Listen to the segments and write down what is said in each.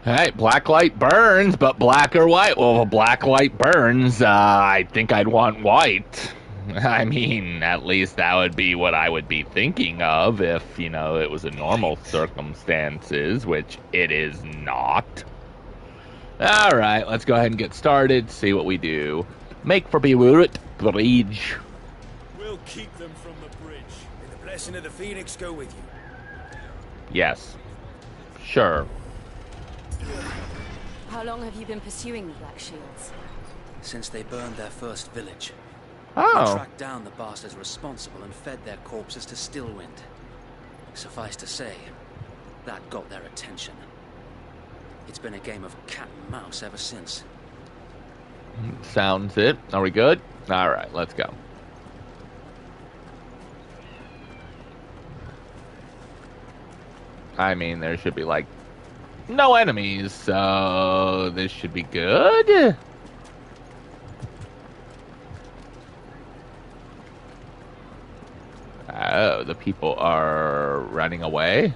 Hey, black light burns, but black or white? Well, if a black light burns, I think I'd want white. I mean, at least that would be what I would be thinking of if, it was a normal circumstances, which it is not. All right, let's go ahead and get started, see what we do. Make for Beirut Bridge. We'll keep them from the bridge. May the blessing of the Phoenix go with you. Yes. Sure. How long have you been pursuing the Black Shields? Since they burned their first village. Oh. We tracked down the bastards responsible and fed their corpses to Stillwind. Suffice to say, that got their attention. It's been a game of cat and mouse ever since. Sounds it. Are we good? All right, let's go. I mean, there should be, like, no enemies, so this should be good. Oh, the people are running away?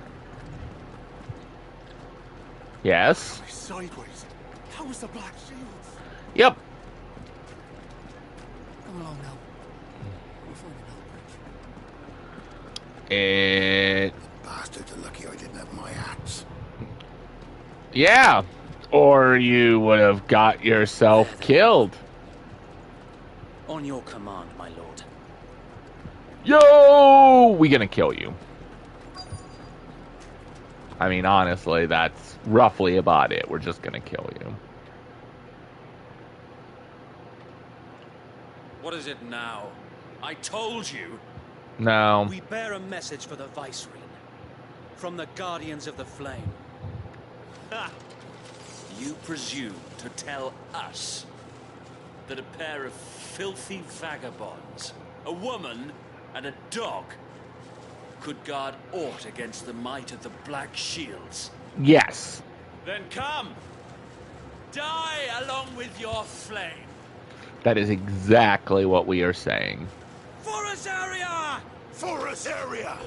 Yes. Sideways. How was the Black Shields? Yep. Come along now. We'll find another bridge. It... Bastards are lucky I didn't have my axe. Yeah. Or you would have got yourself killed. On your command, my lord. Yo! We gonna kill you. I mean, honestly, that's roughly about it. We're just gonna kill you. What is it now? I told you. No. We bear a message for the Viceroy. From the Guardians of the Flame. Ha! You presume to tell us that a pair of filthy vagabonds, a woman and a dog, could guard aught against the might of the Black Shields? Yes. Then come! Die along with your flame! That is exactly what we are saying. For Azaria! For Azaria!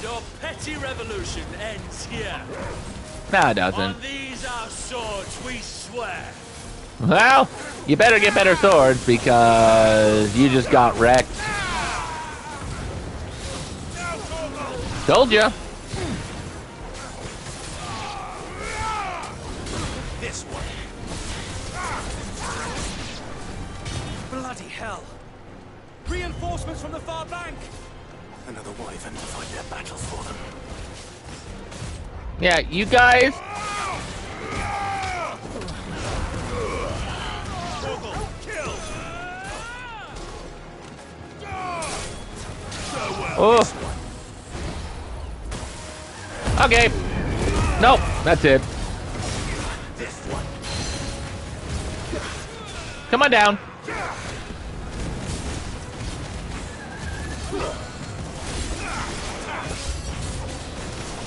Your petty revolution ends here. No, it doesn't. On these our swords we swear. Well, you better get better swords because you just got wrecked. Told ya. This one. Bloody hell. Reinforcements from the far bank. Another wyvern to fight their battle for them. Yeah, you guys. Oh. Okay. Nope, that's it. Come on down.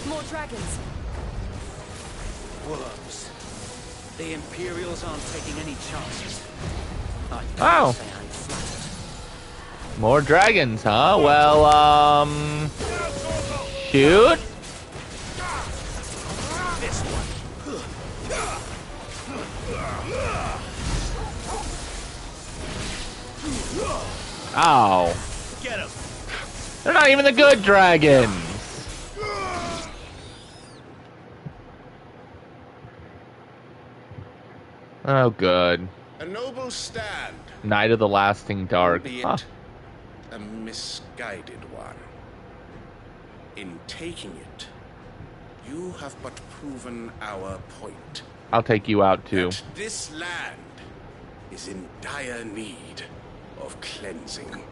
More dragons. Worms. The Imperials aren't taking any chances. I can't Oh. say I'm flattered. More dragons, huh? Well, shoot. This one. Ow. Get him. They're not even the good dragons. Oh, good. A noble stand, Night of the Lasting Dark. albeit Huh. a misguided one. In taking it, you have but proven our point. I'll take you out too. That this land is in dire need of cleansing.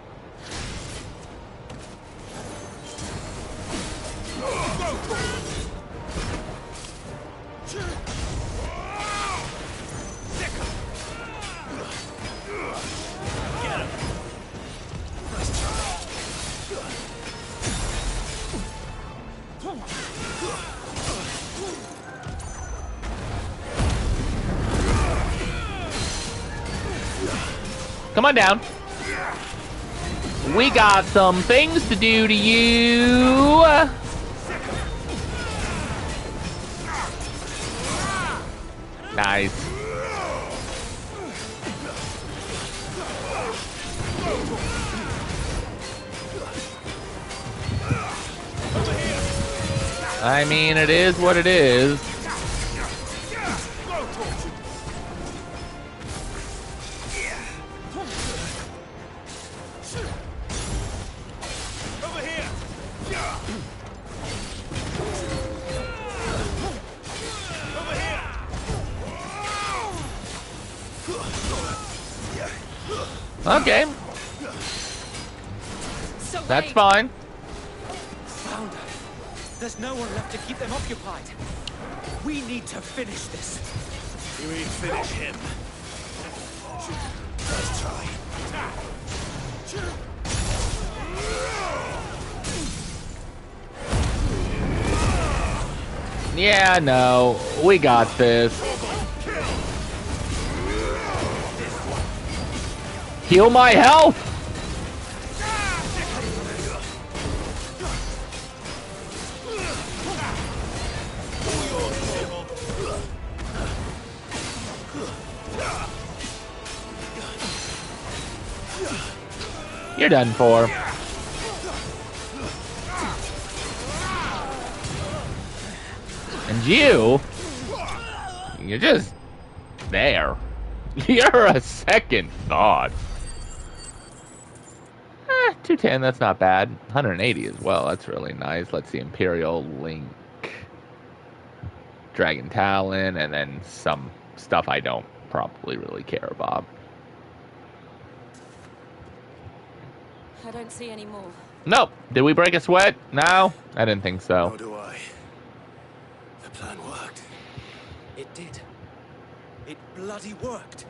Come on down. We got some things to do to you. Nice. I mean, it is what it is. Okay. That's fine. Found her. There's no one left to keep them occupied. We need to finish this. We finish him. Let's try. Yeah, no. We got this. Heal my health! You're done for. And you're just there. You're a second thought. 210, that's not bad. 180 as well, that's really nice. Let's see, Imperial Link, Dragon Talon, and then some stuff I don't probably really care about. I don't see any more. Nope. Did we break a sweat? No? I didn't think so. Nor do I. The plan worked. It did. It bloody worked.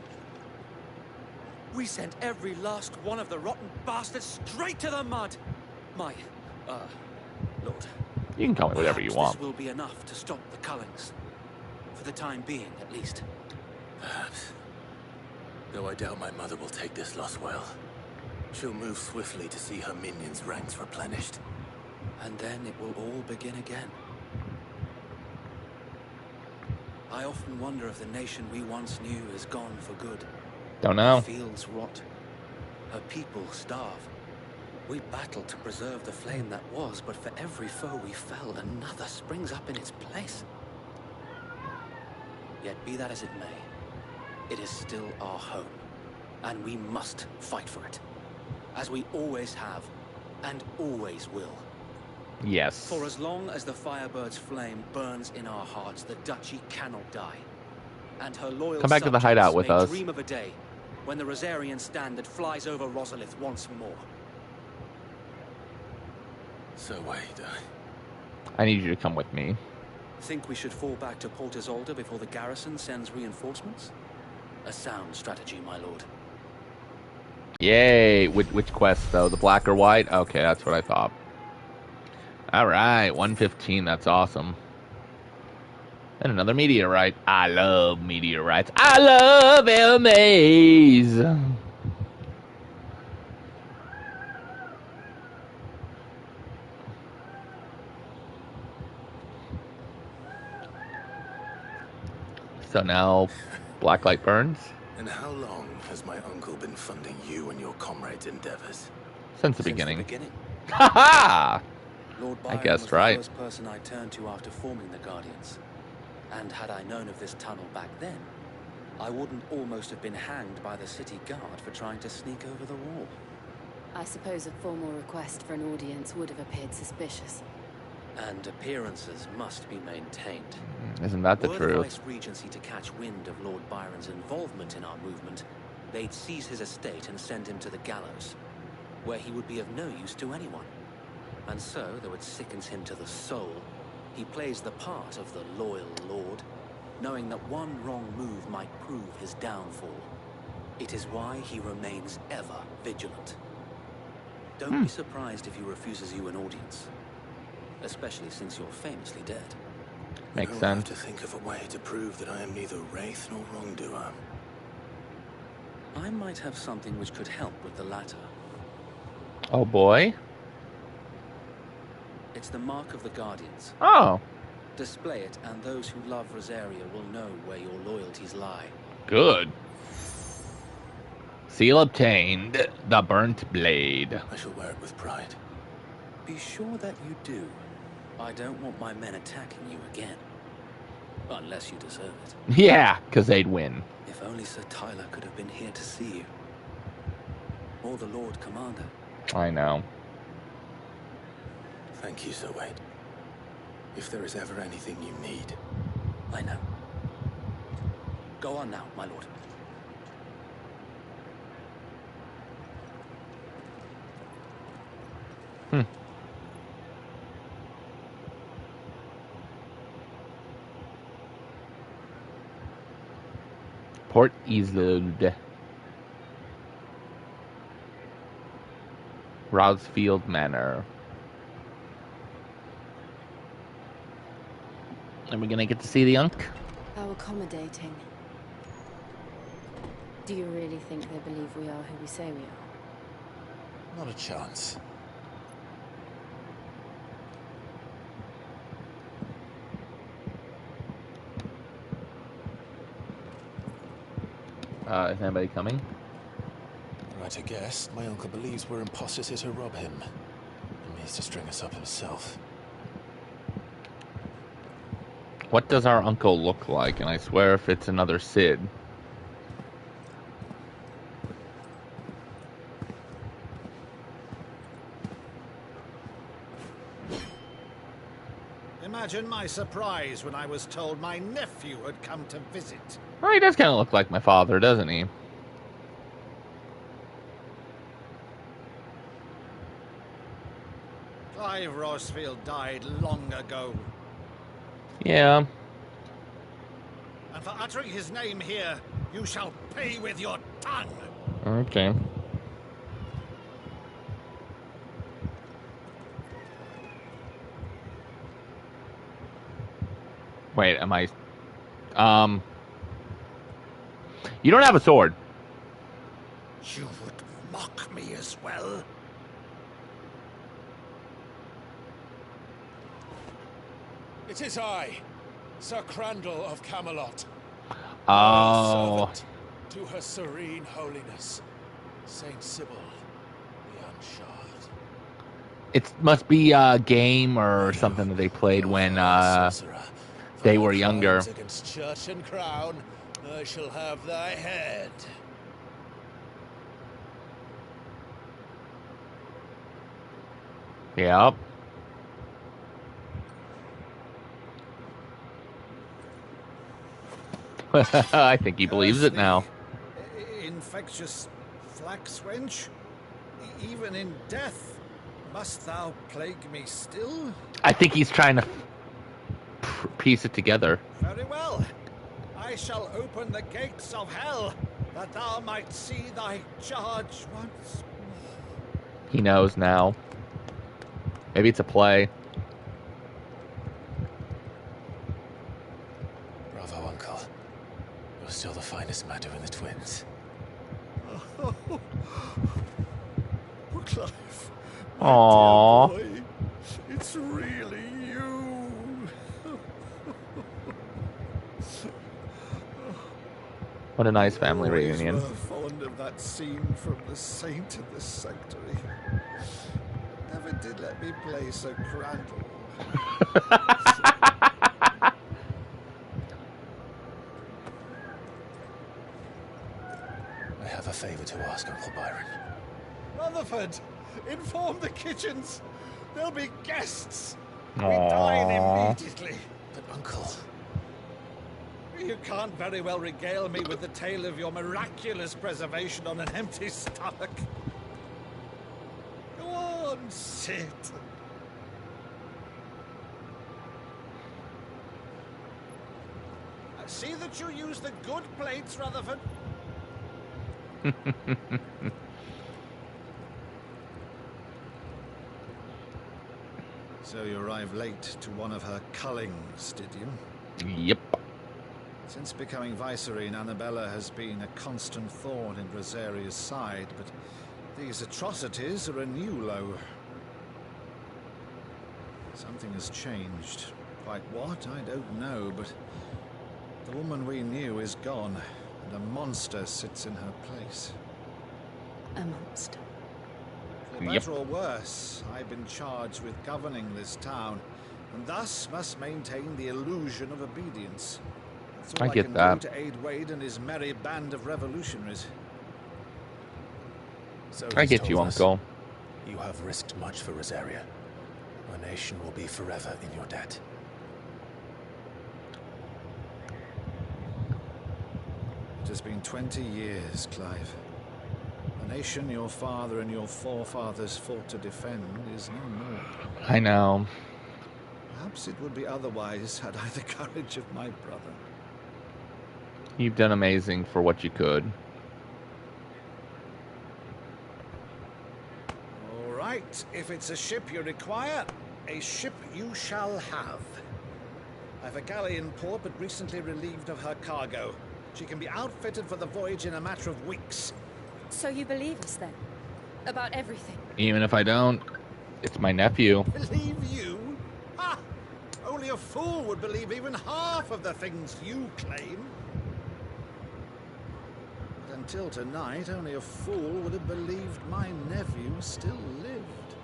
We sent every last one of the rotten bastards straight to the mud. My, Lord. You can call me whatever you Perhaps want. This will be enough to stop the Cullings. For the time being, at least. Perhaps. Though I doubt my mother will take this loss well. She'll move swiftly to see her minions' ranks replenished. And then it will all begin again. I often wonder if the nation we once knew is gone for good. Don't know. Her fields rot. Her people starve. We battled to preserve the flame that was, but for every foe we felled, another springs up in its place. Yet be that as it may, it is still our home, and we must fight for it. As we always have, and always will. Yes. For as long as the Firebird's flame burns in our hearts, the Duchy cannot die. And her loyal Come back to the subjects hideout with may us. dream of a day when the Rosarian standard flies over Rosalith once more. So wait, I need you to come with me. Think we should fall back to Port Isolde before the garrison sends reinforcements? A sound strategy, my lord. Yay! Which quest though? The black or white? Okay, that's what I thought. All right, 115. That's awesome. And another meteorite. I love meteorites. I love LMAs. So now, Blacklight burns. and how long has my uncle been funding you and your comrades' endeavors? Since the Since beginning. the beginning. Ha ha! Lord I Byron guessed was right. the first person I turned to after forming the Guardians. And had I known of this tunnel back then, I wouldn't almost have been hanged by the city guard for trying to sneak over the wall. I suppose a formal request for an audience would have appeared suspicious. And appearances must be maintained. Isn't that the Were the truth? Vice Regency to catch wind of Lord Byron's involvement in our movement, they'd seize his estate and send him to the gallows, where he would be of no use to anyone. And so, though it sickens him to the soul, he plays the part of the loyal lord, knowing that one wrong move might prove his downfall. It is why he remains ever vigilant. Don't be surprised if he refuses you an audience, especially since you're famously dead. Makes I'll sense. have to think of a way to prove that I am neither wraith nor wrongdoer. I might have something which could help with the latter. Oh boy. It's the mark of the Guardians. Oh. Display it, and those who love Rosaria will know where your loyalties lie. Good. Seal obtained. The burnt blade. I shall wear it with pride. Be sure that you do. I don't want my men attacking you again. Unless you deserve it. Yeah, because they'd win. If only Sir Tyler could have been here to see you. Or the Lord Commander. I know. Thank you, Sir Wade. If there is ever anything you need. I know. Go on now, my lord. Port Isolde. Rosfield Manor. Are we gonna get to see the Unk? How accommodating. Do you really think they believe we are who we say we are? Not a chance. Is anybody coming? Right to guess, my uncle believes we're imposters here to rob him. He needs to string us up himself. What does our uncle look like? And I swear if it's another Cid. Imagine my surprise when I was told my nephew had come to visit. Oh, he does kind of look like my father, doesn't he? Clive Rosfield died long ago. Yeah. And for uttering his name here, you shall pay with your tongue. Okay. Wait, am I... You don't have a sword. You would mock me as well? It is I, Sir Crandall of Camelot. Oh. Servant to her serene holiness, Saint Sybil the Unshard. It must be a game or something that they played when they were younger. Against church and crown, I shall have thy head. Yep. I think he believes it now. Infectious flax wench? Even in death, must thou plague me still? I think he's trying to piece it together. Very well. I shall open the gates of hell, that thou might see thy charge once more. He knows now. Maybe it's a play. Bravo, Uncle. You're still the finest matter in the twins. Oh, Clive. My Aww. dear boy, it's really you. What a nice family Always reunion. were fond of that scene from The Saint in the Sanctuary. Never did let me play Sir Crandall. I have a favor to ask, Uncle Byron. Rutherford, inform the kitchens. There'll be guests. We Aww. dine immediately. But, Uncle... You can't very well regale me with the tale of your miraculous preservation on an empty stomach. Go on, sit. See that you use the good plates, Rutherford. So you arrived late to one of her cullings, did you? Yep. Since becoming Vicereine, Annabella has been a constant thorn in Rosaria's side, but these atrocities are a new low. Something has changed. Quite what, I don't know, but the woman we knew is gone, and a monster sits in her place. A monster. For better or worse, I've been charged with governing this town, and thus must maintain the illusion of obedience. That's all I get can that. do to aid Wade and his merry band of revolutionaries. So I he's get you, told us. Uncle. You have risked much for Rosaria. Our nation will be forever in your debt. It has been 20 years, Clive. The nation your father and your forefathers fought to defend is no more. I know. Perhaps it would be otherwise had I the courage of my brother. You've done amazing for what you could. All right, if it's a ship you require, a ship you shall have. I've a galley in port, but recently relieved of her cargo. She can be outfitted for the voyage in a matter of weeks. So you believe us then? About everything? Even if I don't, it's my nephew. Believe you? Ha! Only a fool would believe even half of the things you claim. But until tonight, only a fool would have believed my nephew still lived.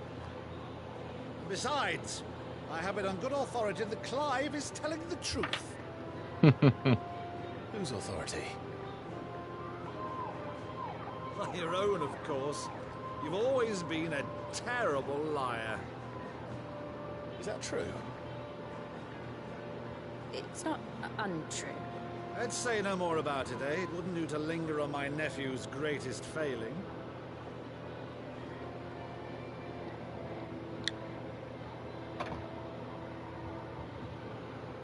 Besides, I have it on good authority that Clive is telling the truth. Whose authority? Your own, of course. You've always been a terrible liar. Is that true? It's not untrue. Let's say no more about it, eh? It wouldn't do to linger on my nephew's greatest failing.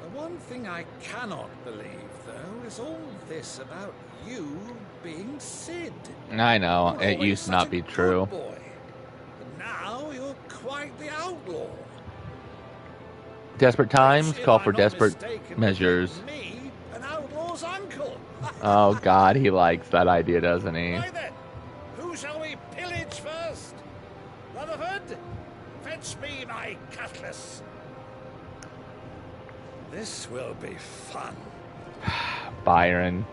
The one thing I cannot believe, though, is all this about you being Sid. I know. You were It always used to not such a be good true. boy. But now you're quite the outlaw. Desperate times If call I'm for not desperate mistaken, measures. Me, an outlaw's uncle. Oh, God, he likes that idea, doesn't he? Why then, who shall we pillage first? Rutherford, fetch me my cutlass. This will be fun. Byron.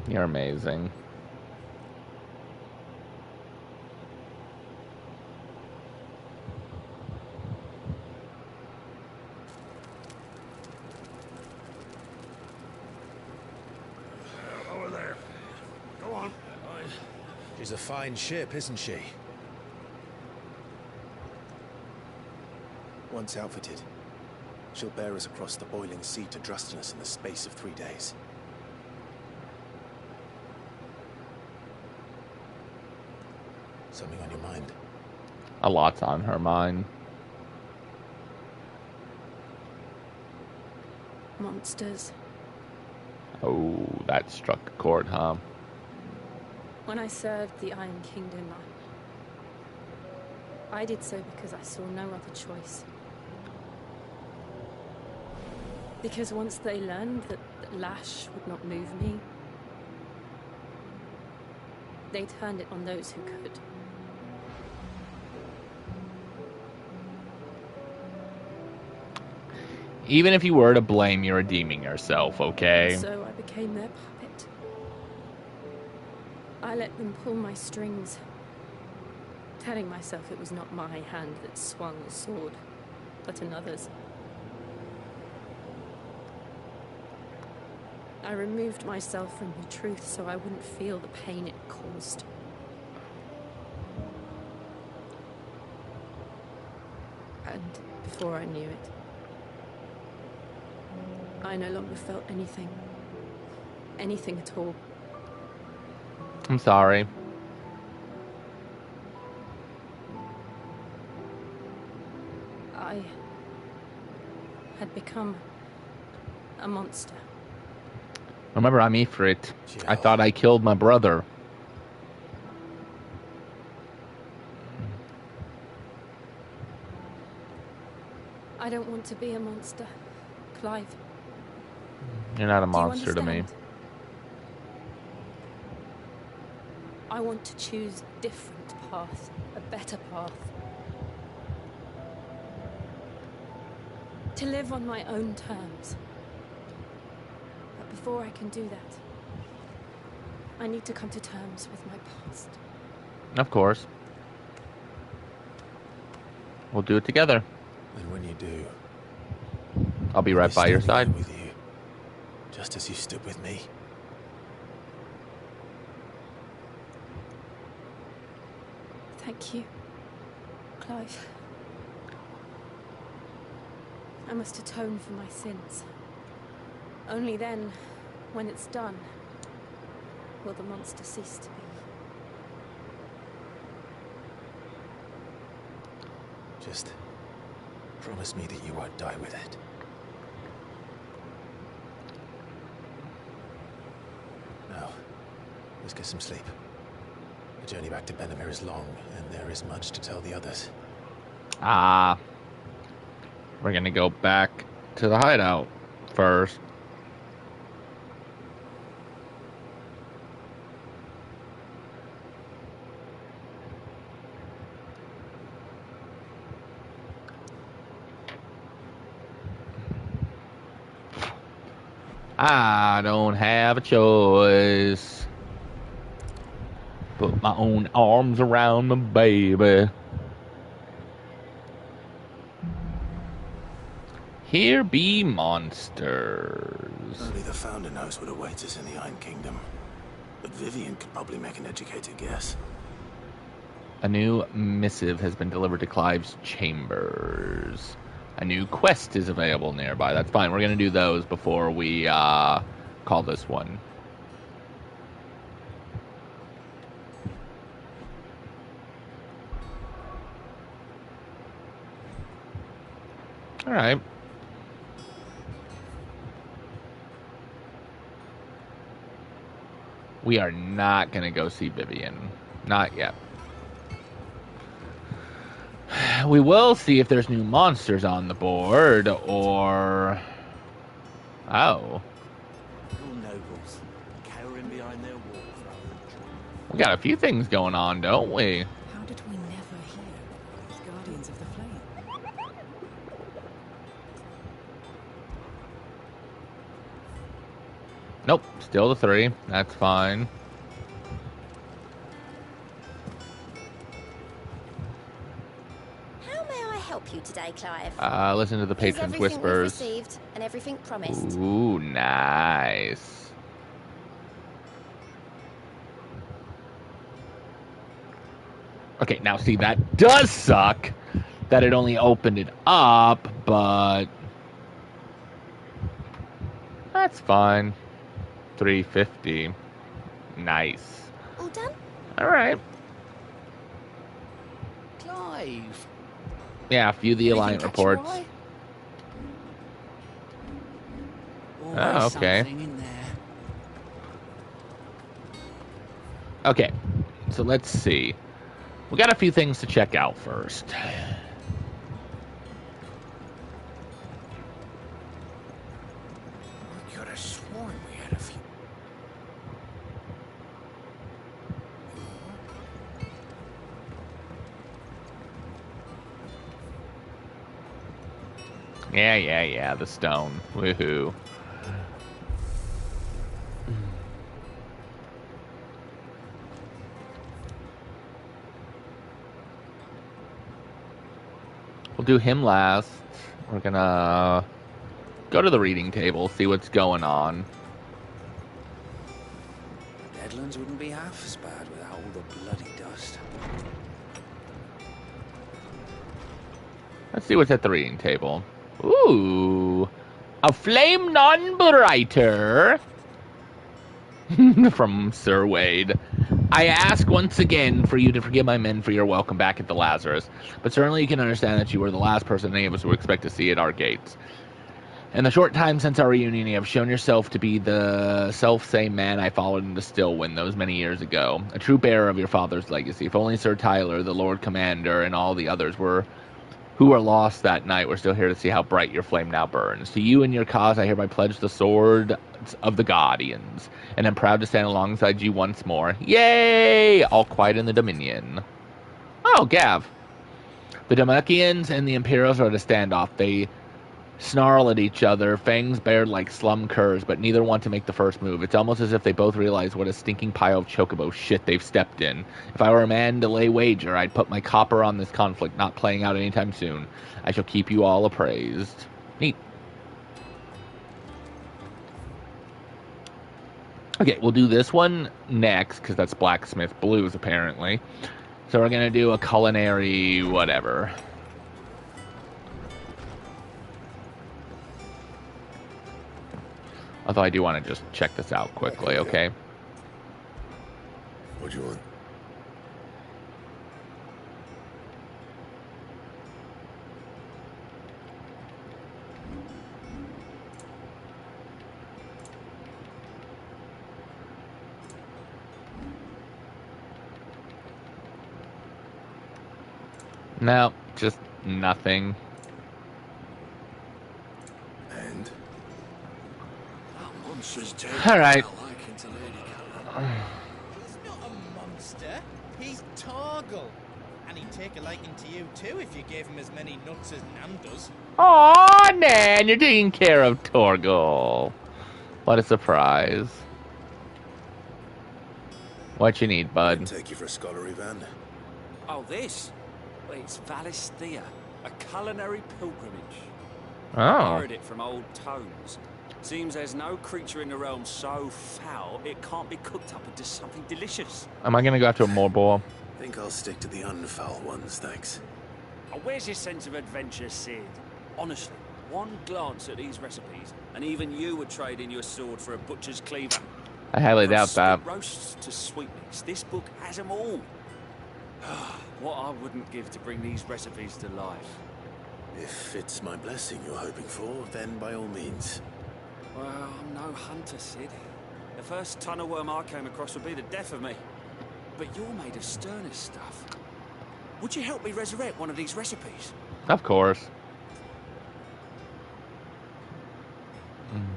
You're amazing. Over there. Go on. She's a fine ship, isn't she? Once outfitted, she'll bear us across the boiling sea to Drustinus in the space of 3 days. Something on your mind? A lot's on her mind. Monsters. Oh, that struck a chord, huh? When I served the Iron Kingdom, I did so because I saw no other choice. Because once they learned that Lash would not move me, they turned it on those who could. Even if you were to blame, you're redeeming yourself, okay? So I became their puppet. I let them pull my strings, telling myself it was not my hand that swung the sword, but another's. I removed myself from the truth so I wouldn't feel the pain it caused. And before I knew it, I no longer felt anything. Anything at all. I'm sorry. I had become a monster. Remember, I'm Ifrit. I thought I killed my brother. I don't want to be a monster, Clive. You're not a Do you monster to me. understand? I want to choose a different path, a better path. To live on my own terms. But before I can do that, I need to come to terms with my past. Of course. We'll do it together. And when you do, I'll be right by your side. With you, just as you stood with me. Thank you, Clive. I must atone for my sins. Only then, when it's done, will the monster cease to be. Just promise me that you won't die with it. Now, let's get some sleep. The journey back to Benamir is long, and there is much to tell the others. We're gonna go back to the hideout first. I don't have a choice. Put my own arms around my baby. Here be monsters. Only the Founder knows what awaits us in the Iron Kingdom. But Vivian could probably make an educated guess. A new missive has been delivered to Clive's chambers. A new quest is available nearby. That's fine. We're going to do those before we call this one. All right. We are not going to go see Vivian. Not yet. We will see if there's new monsters on the board, or... Oh. Your nobles, cowering behind their walls rather than joining. We got a few things going on, don't we? How did we never hear of Guardians of the Flame? Nope, still the 3. That's fine. How may I help you today, Clive? Listen to the Is patrons' everything we've whispers. received and everything promised? Ooh, nice. Okay, now see, that does suck that it only opened it up, but that's fine. 350. Nice. All done? All right. Clive! Yeah, view the Alliant Anything catch your reports. eye? Oh, Always okay. something in there. Okay, so let's see. We got a few things to check out first. I could have sworn we had a few. Yeah, the stone. Woohoo. We'll do him last. We're gonna go to the reading table, see what's going on. Deadlands wouldn't be half as bad without all the bloody dust. Let's see what's at the reading table. Ooh, a flame none brighter. From Sir Wade. I ask once again for you to forgive my men for your welcome back at the Lazarus, but certainly you can understand that you were the last person any of us would expect to see at our gates. In the short time since our reunion, you have shown yourself to be the self-same man I followed into Stillwind those many years ago, a true bearer of your father's legacy. If only Sir Tyler, the Lord Commander, and all the others who were lost that night were still here to see how bright your flame now burns. To you and your cause, I hereby pledge the sword of the Guardians, and am proud to stand alongside you once more. Yay! All quiet in the Dominion. Oh, Gav. The Damakians and the Imperials are at a standoff. They snarl at each other, fangs bared like slum curs, but neither want to make the first move. It's almost as if they both realize what a stinking pile of chocobo shit they've stepped in. If I were a man to lay wager, I'd put my copper on this conflict not playing out anytime soon. I shall keep you all appraised. Neat. Okay, we'll do this one next, because that's Blacksmith Blues, apparently. So we're going to do a culinary whatever. Although I do want to just check this out quickly, okay? What do you want? No, just nothing. And? All right. He's not a monster. He's Torgal. And he'd take a liking to you too if you gave him as many nuts as Nan does. Aw, Nan, you're taking care of Torgal. What a surprise. What you need, bud? Take you for a scholarly van. Oh, this? Well, it's Valisthea, a culinary pilgrimage. Oh. Borrowed it from old tomes. Seems there's no creature in the realm so foul it can't be cooked up into something delicious. Am I gonna go after a Morbor? Think I'll stick to the unfoul ones, thanks. Oh, where's your sense of adventure, Sid? Honestly, one glance at these recipes, and even you would trade in your sword for a butcher's cleaver. I highly From doubt that. spit roasts to sweetmeats, this book has them all. What I wouldn't give to bring these recipes to life. If it's my blessing you're hoping for, then by all means. Well, I'm no hunter, Sid. The first ton of worm I came across would be the death of me. But you're made of sterner stuff. Would you help me resurrect one of these recipes? Of course.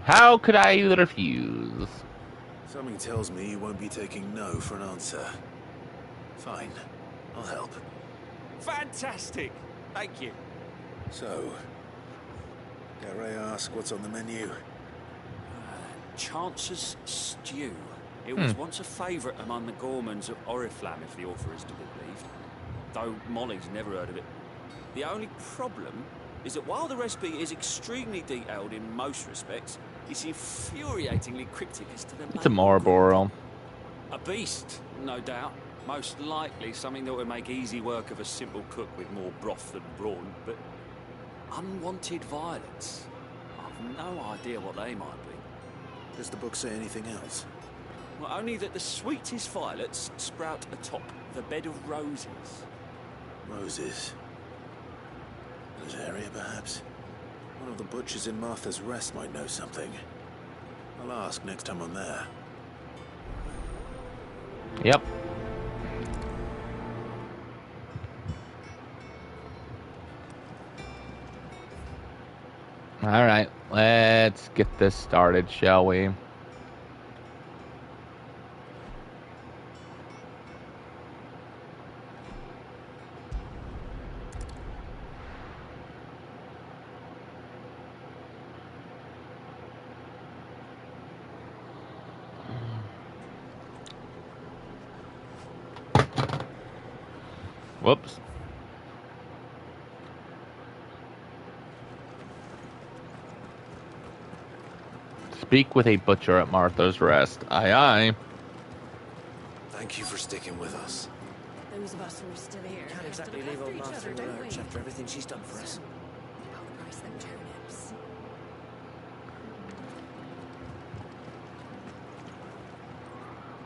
How could I refuse? Something tells me you won't be taking no for an answer. Fine, I'll help. Fantastic! Thank you. So, dare I ask what's on the menu? Chance's Stew. It was once a favourite among the gourmands of Oriflamme, if the author is to be believed. Though Molly's never heard of it. The only problem is that while the recipe is extremely detailed in most respects, it's infuriatingly cryptic as to the It's a Morbor. A beast, no doubt. Most likely something that would make easy work of a simple cook with more broth than brawn, but unwanted violets. I've no idea what they might be. Does the book say anything else? Well, only that the sweetest violets sprout atop the bed of roses. Roses. Rosaria, perhaps? One of the butchers in Martha's Rest might know something. I'll ask next time I'm there. Yep. All right, let's get this started, shall we? Whoops. Speak with a butcher at Martha's Rest. Aye, aye. Thank you for sticking with us. Those of us who are still here Can't have to exactly look leave old after each Martha other, in the don't lurch we? after everything she's done for us. So, I'll price them turnips.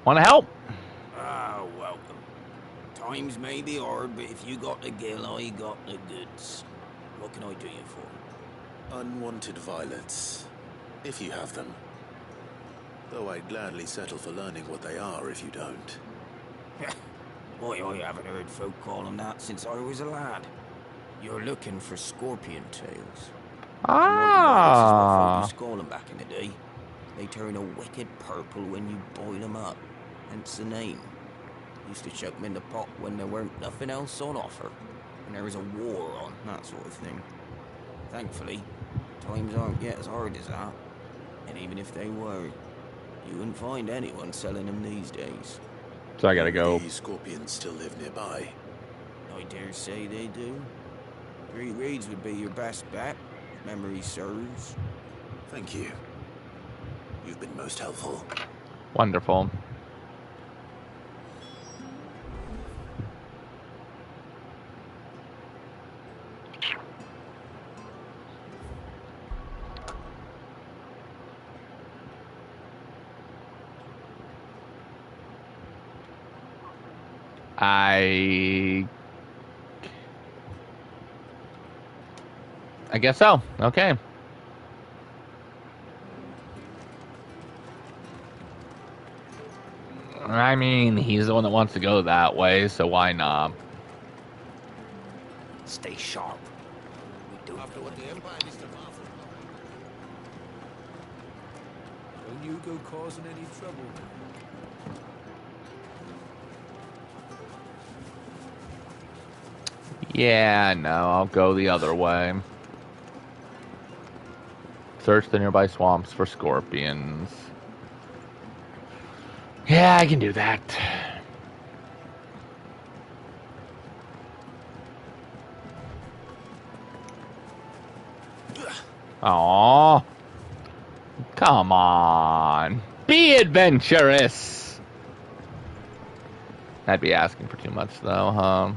Want to help? Ah, welcome. Times may be hard, but if you got the gill, I got the goods. What can I do you for? Unwanted violets, if you have them. Though I'd gladly settle for learning what they are if you don't. Boy, I haven't heard folk call them that since I was a lad. You're looking for scorpion tails. Ah. This is what folk used to call them back in the day. They turn a wicked purple when you boil them up. Hence the name. Used to chuck them in the pot when there weren't nothing else on offer. And there was a war on, that sort of thing. Thankfully, Times aren't yet as hard as that. And even if they were, you wouldn't find anyone selling them these days. So I gotta go. The scorpions still live nearby. I dare say they do. 3 Reeds would be your best bet, if memory serves. Thank you. You've been most helpful. Wonderful. I guess so. Okay. I mean, he's the one that wants to go that way, so why not? Stay sharp. We do After what the Empire is to Marvel. Don't you go causing any trouble. Yeah, no, I'll go the other way. Search the nearby swamps for scorpions. Yeah, I can do that. Aww. Come on. Be adventurous. That'd be asking for too much, though, huh?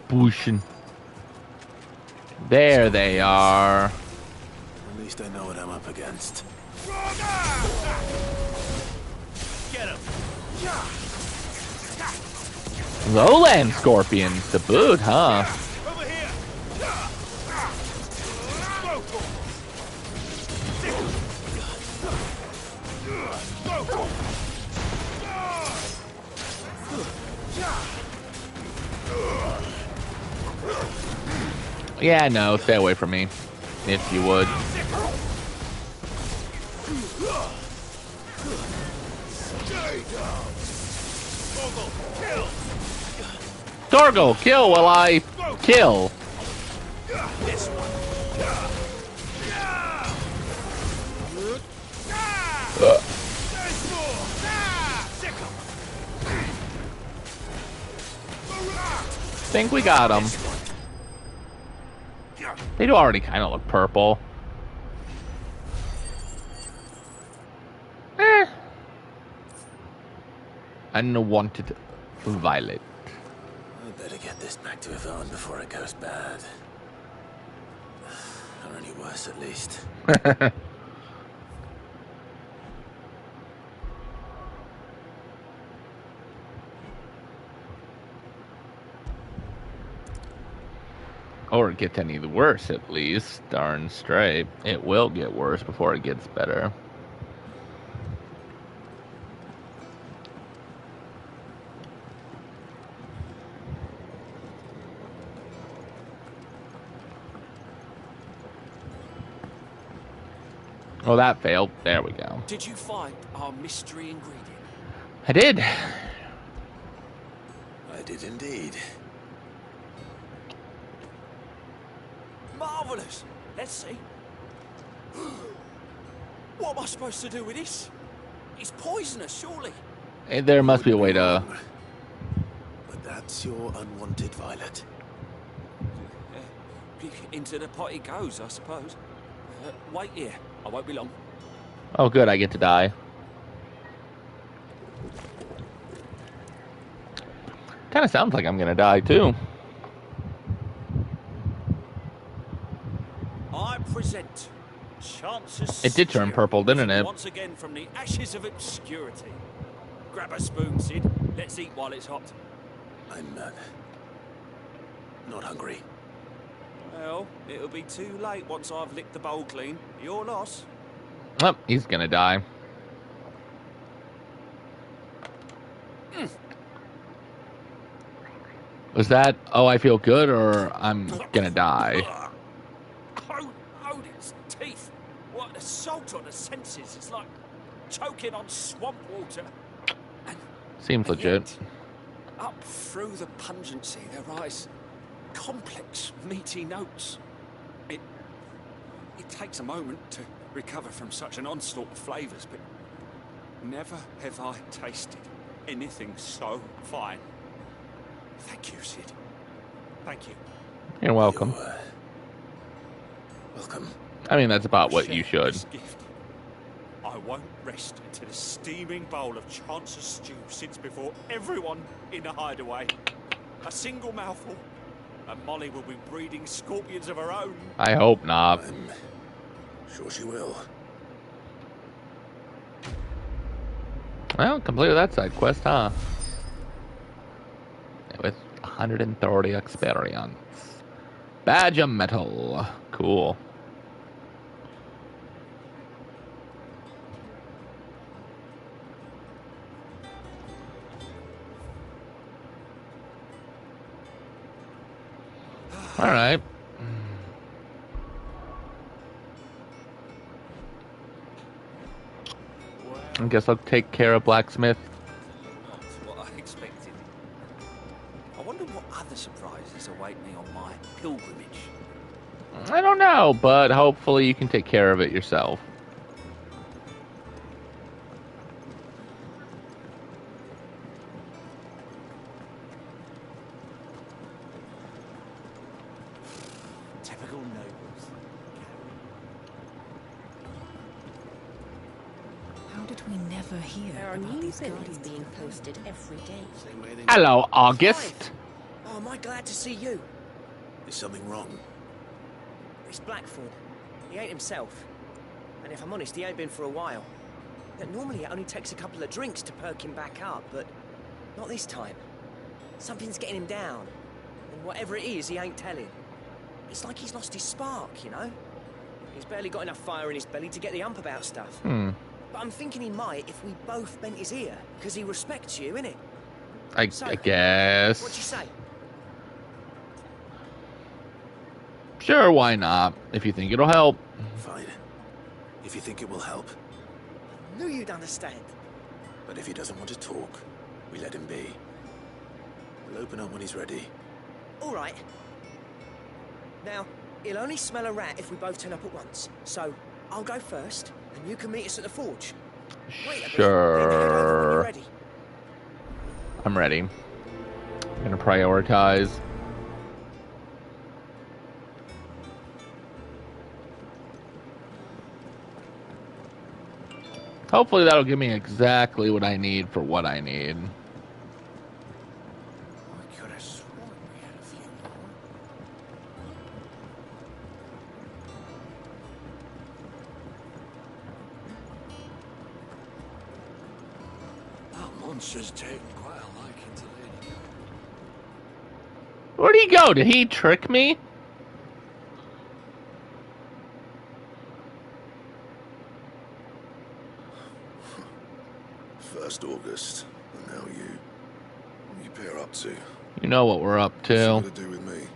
Bushing. There they are. At least I know what I'm up against. Get him! Lowland scorpions to boot, huh? Over here! Yeah, no, stay away from me. If you would. Torgal, kill while I kill. This one. Think we got him. They do already kind of look purple. Unwanted violet. I better get this back to Yvonne before it goes bad. Or any worse, at least. Or it gets any worse, at least. Darn straight. It will get worse before it gets better. Oh, that failed. There we go. Did you find our mystery ingredient? I did. I did indeed. Marvelous! Let's see. What am I supposed to do with this? It's poisonous, surely. There must be a way to... But that's your unwanted violet. Into the pot it goes, I suppose. Wait here. I won't be long. Oh, good. I get to die. Kind of sounds like I'm going to die, too. I present Chance's It did turn Stew, purple, didn't it? once again from the ashes of obscurity. Grab a spoon, Sid. Let's eat while it's hot. I'm not hungry. Well, it'll be too late once I've licked the bowl clean. Your loss. Oh, he's going to die. Was that, oh, I feel good, or I'm gonna die? Odin's teeth. What an assault on the senses. It's like choking on swamp water. Seems legit. Up through the pungency, there rise complex, meaty notes. It takes a moment to recover from such an onslaught of flavors, but never have I tasted anything so fine. Thank you, Sid. Thank you. You're welcome. Welcome. I mean, that's about what you should. I won't rest until a steaming bowl of Chance's stew sits before everyone in the hideaway. A single mouthful, and Molly will be breeding scorpions of her own. I hope not. I'm sure she will. Well, completed that side quest, huh? With 130 experience. Badge of metal. Cool. All right. I guess I'll take care of Blacksmith. That's what I expected. I wonder what other surprises await me on my pilgrimage. I don't know, but hopefully you can take care of it yourself. Typical nobles. How did we never hear There are about new these villains guardians? being posted every day. Hello, August. Oh, am I glad to see you? Is something wrong? It's Blackthorn. He ain't himself. And if I'm honest, he ain't been for a while. But normally it only takes a couple of drinks to perk him back up, but not this time. Something's getting him down. And whatever it is, he ain't telling. It's like he's lost his spark, you know? He's barely got enough fire in his belly to get the ump about stuff. But I'm thinking he might if we both bent his ear, because he respects you, innit? I guess. What'd you say? Sure, why not? If you think it'll help. Fine. If you think it will help. Knew you'd understand. But if he doesn't want to talk, we let him be. We'll open up when he's ready. All right. Now, he'll only smell a rat if we both turn up at once. So, I'll go first, and you can meet us at the forge. Wait a minute, then head over when you're ready. I'm ready. I'm gonna prioritize. Hopefully that'll give me exactly what I need for what I need. I could have sworn we had a few more. That monster's taken quite a liking to Lady. Where'd he go? Did he trick me? First August, and now you. What are you pair up to? You know what we're up to. Something to do with me.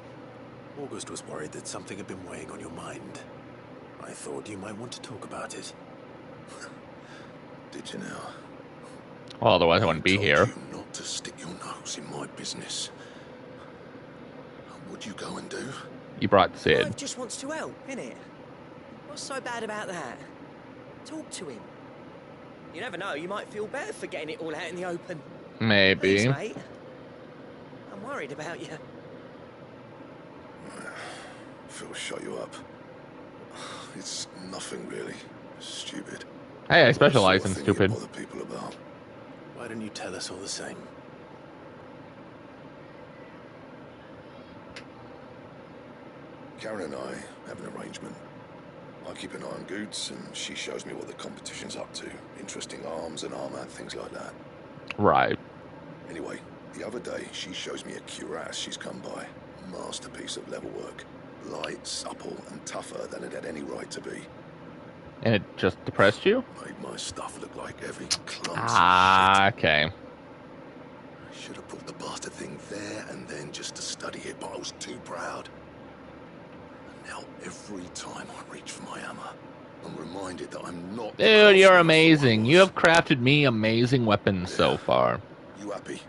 August was worried that something had been weighing on your mind. I thought you might want to talk about it. Did you now? Well, otherwise I wouldn't be here. You not to stick your nose in my business. What'd you go and do? You brought Sid. Clive just wants to help, innit? What's so bad about that? Talk to him. You never know, you might feel better for getting it all out in the open. Maybe. Please, mate. I'm worried about you. Phil shut you up. It's nothing really. Stupid. Hey, I specialize in Sort of thing stupid. you bother people about. Why don't you tell us all the same? Karen and I have an arrangement. I keep an eye on Goots, and she shows me what the competition's up to. Interesting arms and armor, things like that. Right. Anyway, the other day, she shows me a cuirass she's come by. Masterpiece of level work. Light, supple, and tougher than it had any right to be. And it just depressed you? Made my stuff look like every clumsy Ah, okay. Should have pulled the bastard the thing there and then just to study it, but I was too proud. And now every time I reach for my hammer, I'm reminded that I'm not... Dude, you're amazing. You have crafted me amazing weapons so far. You happy?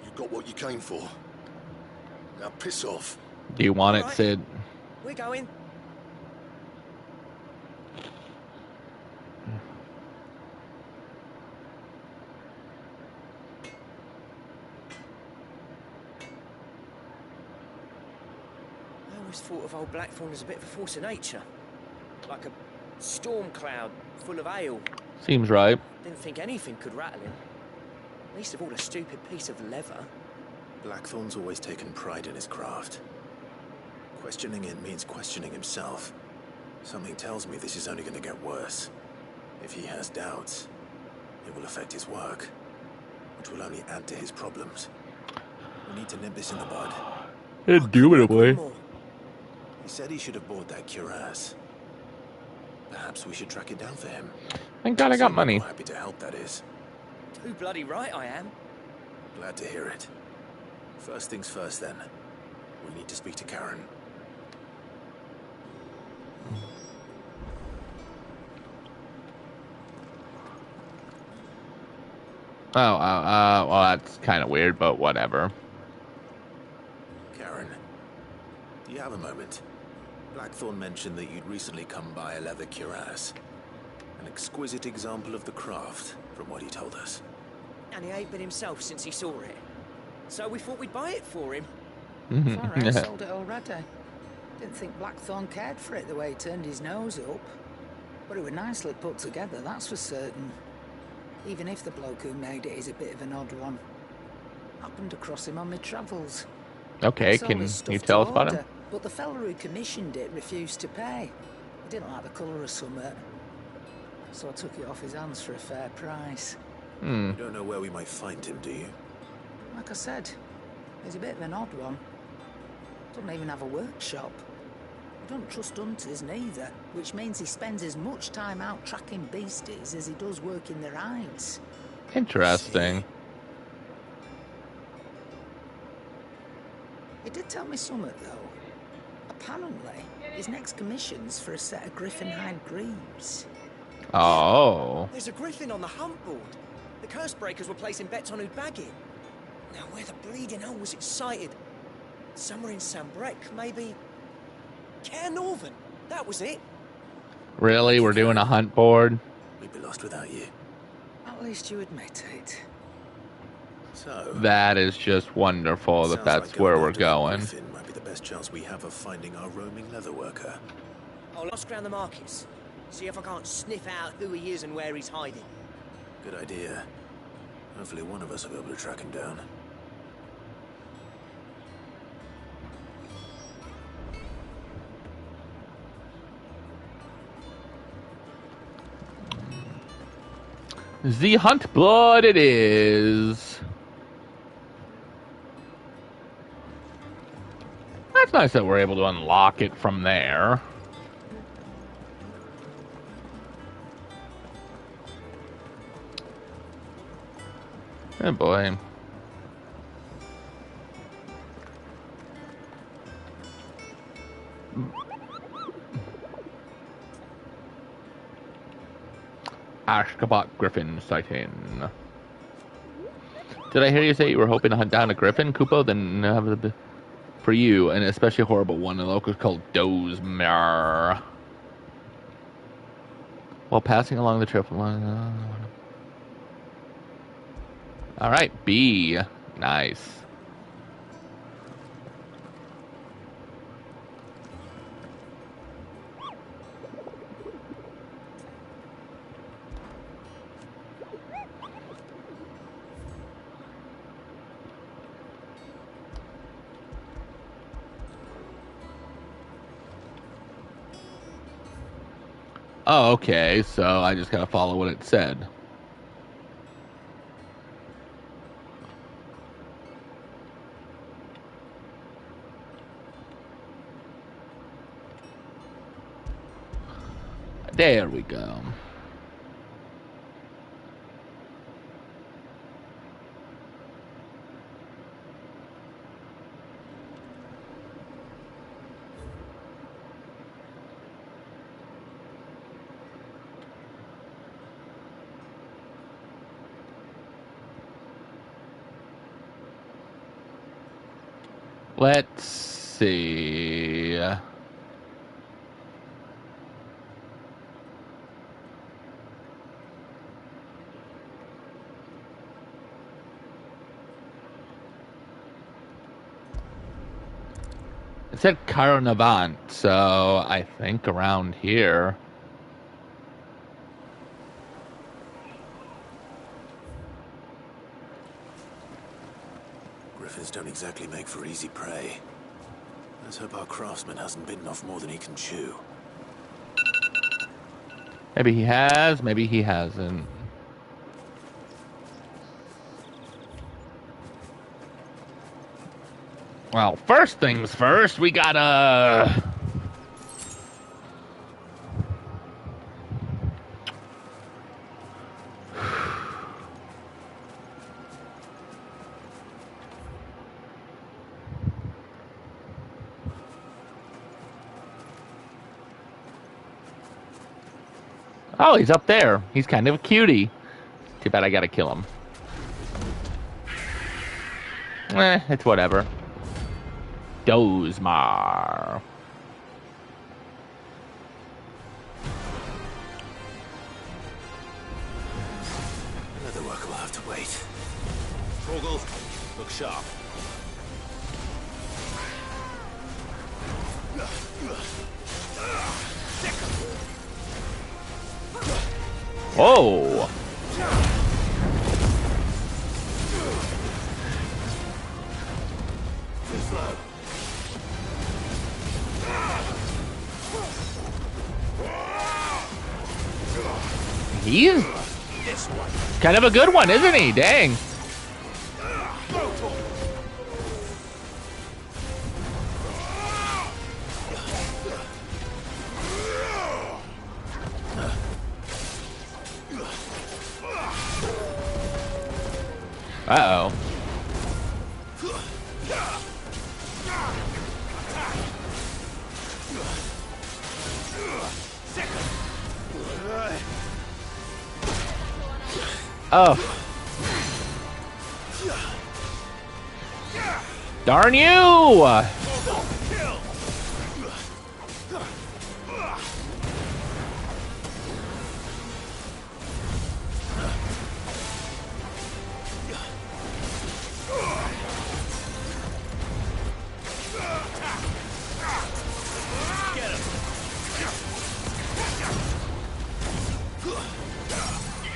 You got what you came for. Now piss off. Do you want it, Sid? We're going. I always thought of old Blackthorn as a bit of a force of nature. Like a storm cloud full of ale. Seems right. Didn't think anything could rattle him. Least of all a stupid piece of leather. Blackthorn's always taken pride in his craft. Questioning it means questioning himself. Something tells me this is only going to get worse. If he has doubts, it will affect his work, which will only add to his problems. We need to nip this in the bud. Indubitably. He said he should have bought that cuirass. Perhaps we should track it down for him. Thank God I got money. Happy to help, that is. Too bloody right I am. Glad to hear it. First things first, then. We need to speak to Karen. Well, that's kind of weird, but whatever. Karen, do you have a moment? Blackthorn mentioned that you'd recently come by a leather cuirass. An exquisite example of the craft, from what he told us. And he ain't been himself since he saw it. So we thought we'd buy it for him. Alright, sold it already. Didn't think Blackthorn cared for it the way he turned his nose up. But it was nicely put together, that's for certain. Even if the bloke who made it is a bit of an odd one. Happened across him on my travels. Okay, can you tell us about him? But the fella who commissioned it refused to pay. He didn't like the colour of summit. So I took it off his hands for a fair price. You don't know where we might find him, do you? Like I said, he's a bit of an odd one. Doesn't even have a workshop. He don't trust hunters neither, which means he spends as much time out tracking beasties as he does working their hides. Interesting. He did tell me something, though. Apparently, his next commission's for a set of griffin hide greaves. Oh. There's a griffin on the hunt board. The curse breakers were placing bets on who'd bag it. Now, where the bleeding hell was it sighted? Somewhere in Sambrec, maybe... Care Northern. That was it. Really? We're doing a hunt board? We'd be lost without you. At least you admit it. So... That is just wonderful that that's like where we're going. Griffin might be the best chance we have of finding our roaming leatherworker. I'll ask around the markets. See if I can't sniff out who he is and where he's hiding. Good idea. Hopefully one of us will be able to track him down. The hunt board it is. That's nice that we're able to unlock it from there. Oh boy. Ashgabat Griffin sighting. Did I hear you say you were hoping to hunt down a griffin, Kupo? Then have a for you, an especially horrible one, a locust called Dozemare. While passing along the trail. Alright, B. Nice. Oh, okay, so I just gotta follow what it said. There we go. Let's see. It said Carnavant, so I think around here. Griffins don't exactly make for easy prey. Let's hope our craftsman hasn't bitten off more than he can chew. Maybe he has, maybe he hasn't. Well, first things first, we gotta... Oh, he's up there. He's kind of a cutie. Too bad I gotta kill him. It's whatever. Dozmar. Another work will have to wait. Torgal, look sharp. Whoa! He's kind of a good one, isn't he? Dang. Uh-oh. Oh. Darn you!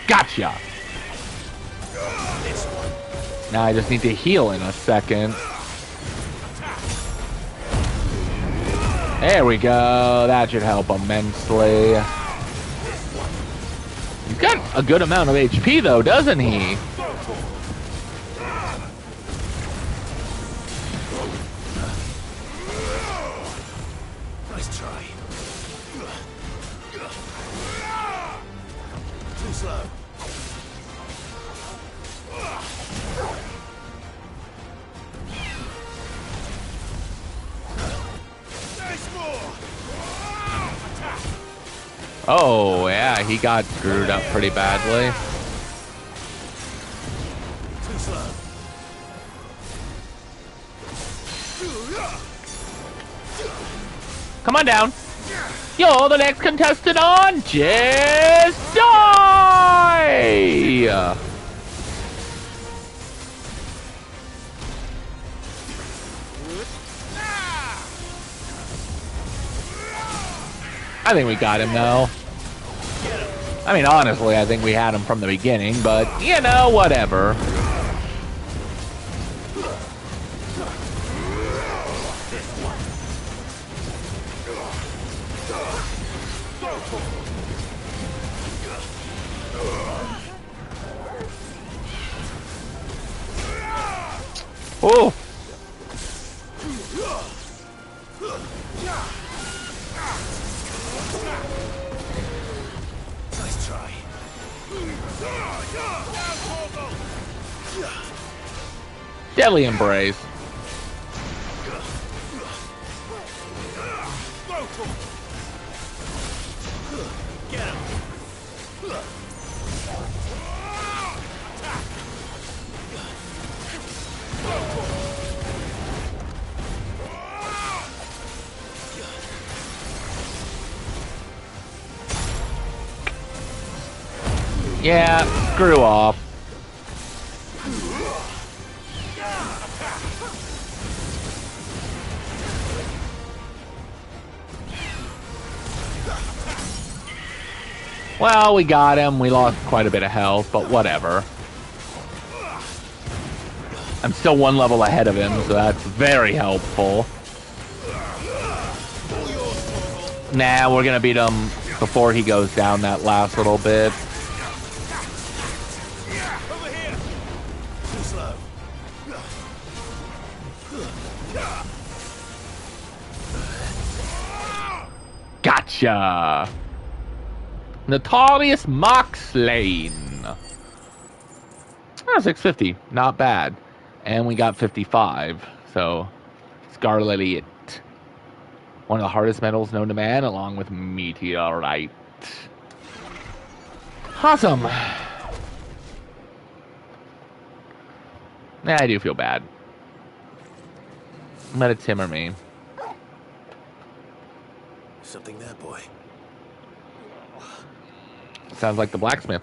Gotcha! Now I just need to heal in a second. There we go. That should help immensely. He's got a good amount of HP though, doesn't he? Nice try. Too slow. Oh, yeah, he got screwed up pretty badly. Too slow. Come on down. You're the next contestant on Just Die! I think we got him, though. I mean, honestly, I think we had him from the beginning, but, you know, whatever. Oh! Nice try. Deadly Embrace. Yeah, screw off. Well, we got him. We lost quite a bit of health, but whatever. I'm still one level ahead of him, so that's very helpful. Nah, we're gonna beat him before he goes down that last little bit. Gotcha! Notorious Moxlane. Oh, 650. Not bad. And we got 55. So, Scarlet Elite. One of the hardest metals known to man, along with meteorite. Awesome. I do feel bad. Let it simmer me. Something there, boy. Sounds like the blacksmith.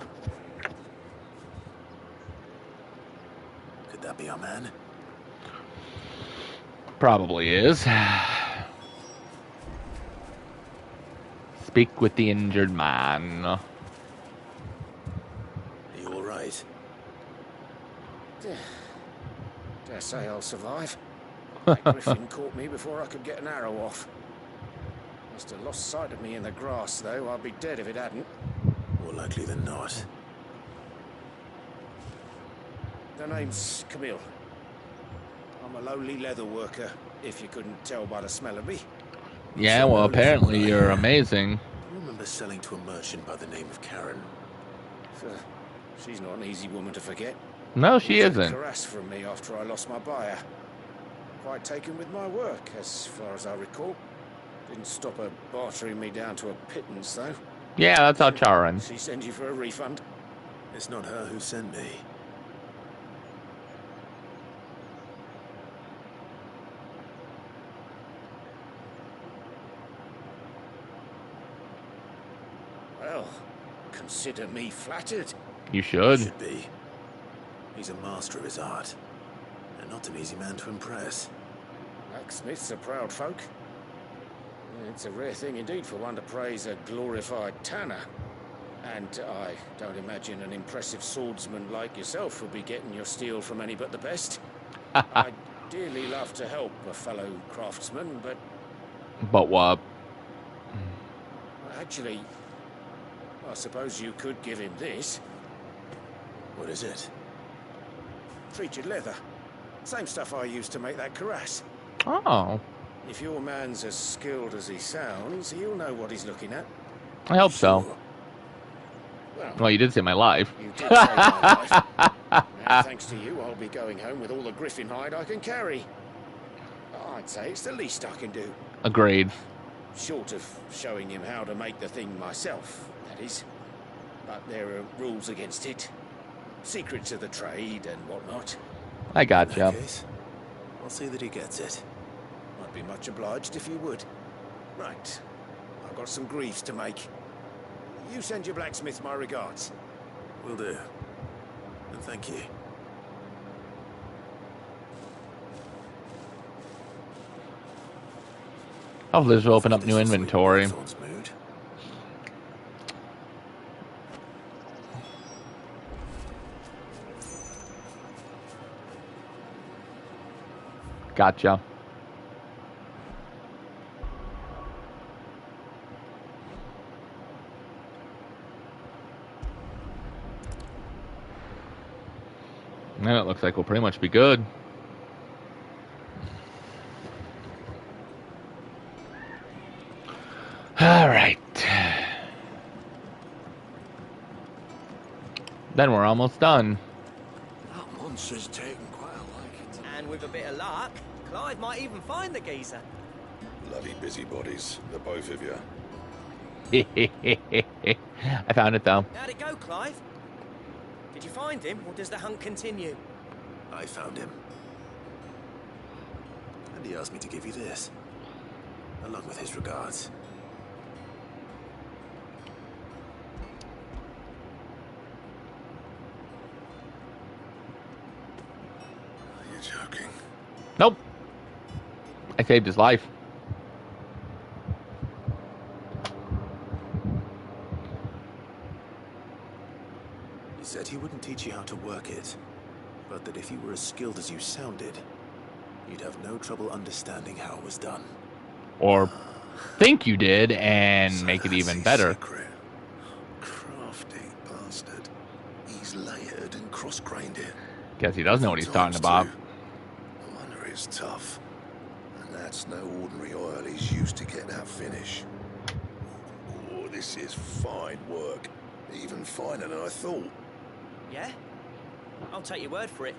Could that be our man? Probably is. Speak with the injured man. Are you all right? Dare say I'll survive. That griffin caught me before I could get an arrow off. Must have lost sight of me in the grass, though. I'd be dead if it hadn't. More likely than not. The name's Camille. I'm a lowly leather worker, if you couldn't tell by the smell of me. Yeah, well, apparently you're amazing. I remember selling to a merchant by the name of Karen. She's not an easy woman to forget. No, she isn't. Harassed from me after I lost my buyer. Quite taken with my work, as far as I recall. Didn't stop her bartering me down to a pittance, though. Yeah, that's how Charon. She send you for a refund? It's not her who sent me. Well, consider me flattered. You should. Should be. He's a master of his art, and not an easy man to impress. Blacksmiths are proud folk. It's a rare thing indeed for one to praise a glorified tanner. And I don't imagine an impressive swordsman like yourself will be getting your steel from any but the best. I'd dearly love to help a fellow craftsman, but... But what? Actually, I suppose you could give him this. What is it? Treated leather. Same stuff I used to make that cuirass. Oh. If your man's as skilled as he sounds, he'll know what he's looking at. I hope so. Well, you did save my life. You did save my life. And thanks to you, I'll be going home with all the griffin hide I can carry. I'd say it's the least I can do. Agreed. Short of showing him how to make the thing myself, that is. But there are rules against it. Secrets of the trade and whatnot. I gotcha. I'll see that he gets it. I'd be much obliged if you would. Right. I've got some greaves to make. You send your blacksmith my regards. Will do. And thank you. Hopefully this will open up new inventory. Gotcha. And it looks like we'll pretty much be good. All right. Then we're almost done. That monster's taken quite a liking to... And with a bit of luck, Clive might even find the geezer. Bloody busybodies, the both of you. I found it though. How'd it go, Clive? Did you find him, or does the hunt continue? I found him. And he asked me to give you this, along with his regards. joking. Nope. I saved his life. He said he wouldn't teach you how to work it, but that if you were as skilled as you sounded, you'd have no trouble understanding how it was done. Or think you did and make it even better. Secret. Crafty bastard. He's layered and cross-grained it. Guess he does know what he's talking about. No wonder it's tough. And that's no ordinary oil he's used to get that finish. Oh, this is fine work. Even finer than I thought. Yeah? I'll take your word for it.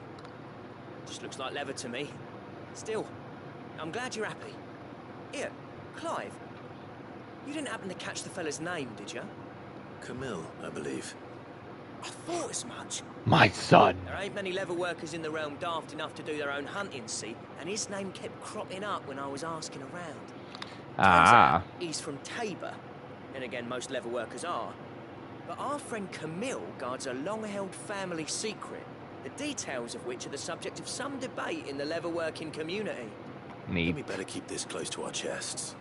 Just looks like leather to me. Still, I'm glad you're happy. Here, Clive. You didn't happen to catch the fella's name, did you? Camille, I believe. I thought as much. My son. There ain't many leather workers in the realm daft enough to do their own hunting, see? And his name kept cropping up when I was asking around. Ah. He's from Tabor. And again, most leather workers are. But our friend Camille guards a long-held family secret, the details of which are the subject of some debate in the leather-working community. Neat. We better keep this close to our chests.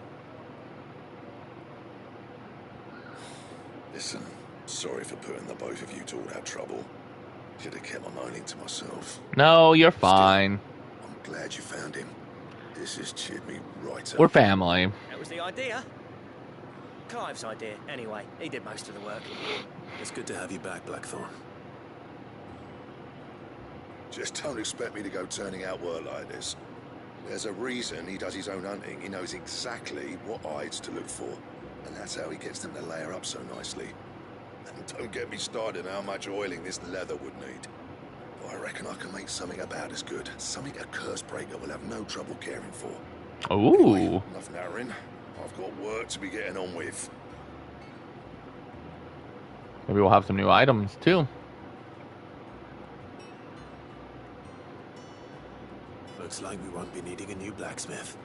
Listen, sorry for putting the both of you to all that trouble. Should have kept my moaning to myself. No, you're fine. Still, I'm glad you found him. This has cheered me right up. We're family. That was the idea. Clive's idea, anyway. He did most of the work. It's good to have you back, Blackthorn. Just don't expect me to go turning out work like this. There's a reason he does his own hunting. He knows exactly what hides to look for. And that's how he gets them to layer up so nicely. And don't get me started on how much oiling this leather would need. But I reckon I can make something about as good. Something a Cursebreaker will have no trouble caring for. Ooh. Anyway, enough narrowing. I've got work to be getting on with. Maybe we'll have some new items, too. Looks like we won't be needing a new blacksmith.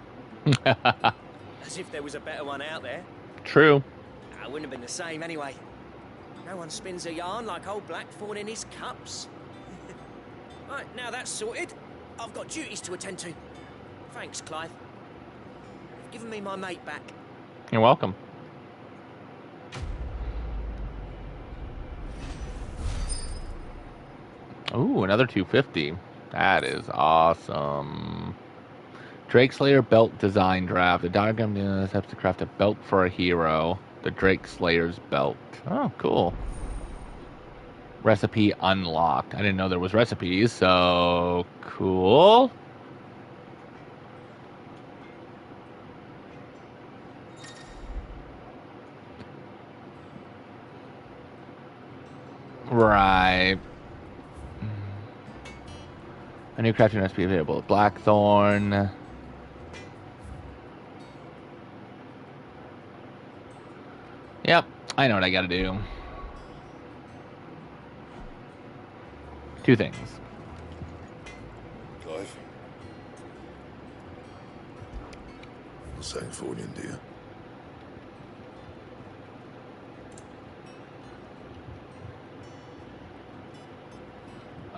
As if there was a better one out there. True. I wouldn't have been the same anyway. No one spins a yarn like old Blackthorn in his cups. Right, now that's sorted. I've got duties to attend to. Thanks, Clive. You've given me my mate back. You're welcome. Ooh, another 250. That is awesome. Drake Slayer belt design draft. The diagram has to craft a belt for a hero. The Drake Slayer's belt. Oh, cool. Recipe unlocked. I didn't know there was recipes, so cool. Right. A new crafting recipe available at Blackthorn. Yep, I know what I gotta do. Two things. Clive? You're saying Fornian, do you?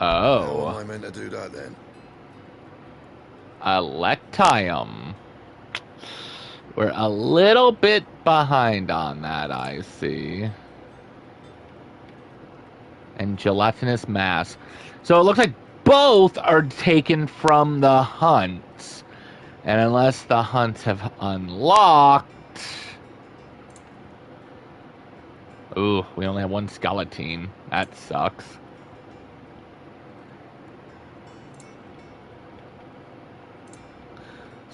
Oh. How am I meant to do that then? Electium. We're a little bit behind on that, I see. And gelatinous mass. So it looks like both are taken from the hunts. And unless the hunts have unlocked... Ooh, we only have one skeleton. That sucks.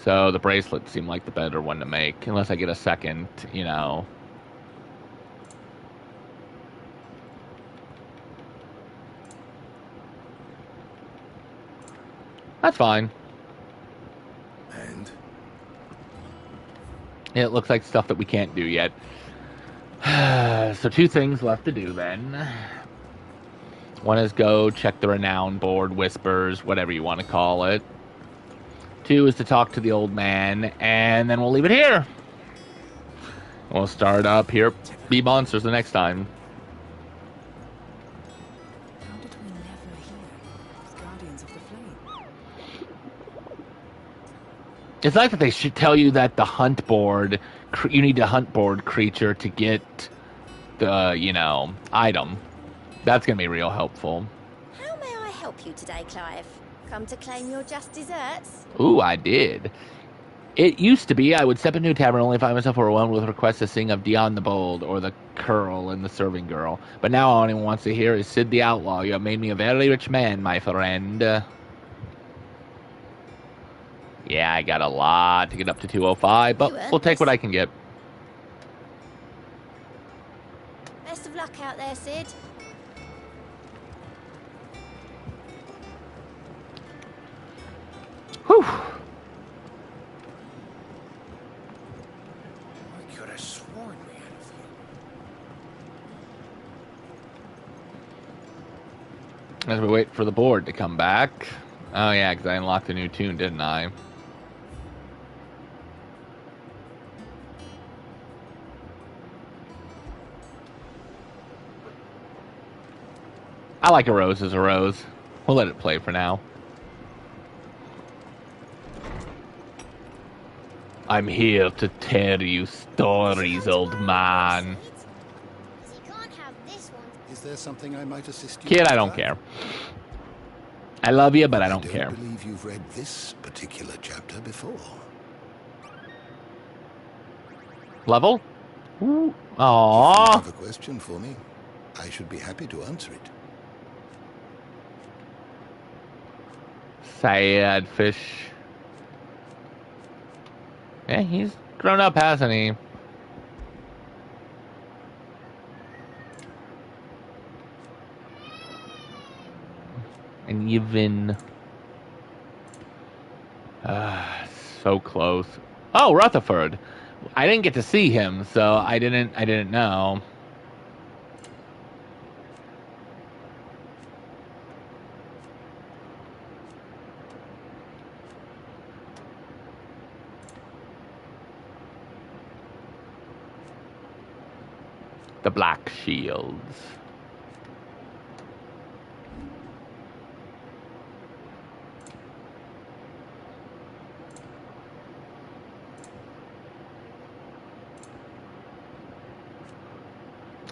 So the bracelets seem like the better one to make, unless I get a second, you know. That's fine. And? It looks like stuff that we can't do yet. So two things left to do then. One is go check the renown board, whispers, whatever you want to call it. Two is to talk to the old man, and then we'll leave it here. We'll start up here, Be Monsters the next time. How did we never hear of Guardians of the Flame? It's like that they should tell you that the hunt board, you need a hunt board creature to get the, you know, item. That's going to be real helpful. How may I help you today, Clive? Come to claim your just desserts? Ooh, I did. It used to be I would step into a tavern only find myself overwhelmed with requests to sing of Dion the Bold or the Curl and the Serving Girl. But now all anyone wants to hear is Sid the Outlaw. You have made me a very rich man, my friend. Yeah, I got a lot to get up to 205, but we'll take what I can get. Best of luck out there, Sid. Whew. I could have sworn we had a few. As we wait for the board to come back. Oh yeah, because I unlocked a new tune, didn't I? I like a rose as a rose. We'll let it play for now. I'm here to tell you stories, old man. Is there something I might assist you Kid, with? I don't care. I love you, but I don't care. I believe you've read this particular chapter before. Level? Ooh. If Aww. you have a question for me, I should be happy to answer it. Sad fish. Yeah, he's grown up, hasn't he? And even so close. Oh, Rutherford. I didn't get to see him, so I didn't know. The Black Shields.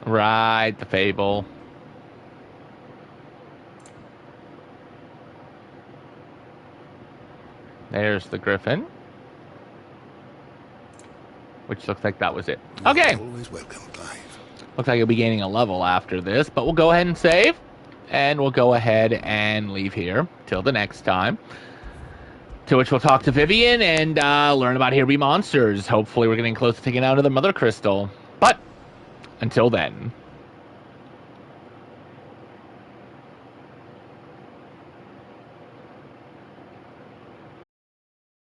Right, the Fable. There's the Griffin. Which looks like that was it. Okay. Always welcome, Clive. Looks like you'll be gaining a level after this, but we'll go ahead and save. And we'll go ahead and leave here till the next time. To which we'll talk to Vivian and learn about Here Be Monsters. Hopefully we're getting close to taking out another Mother Crystal. But until then...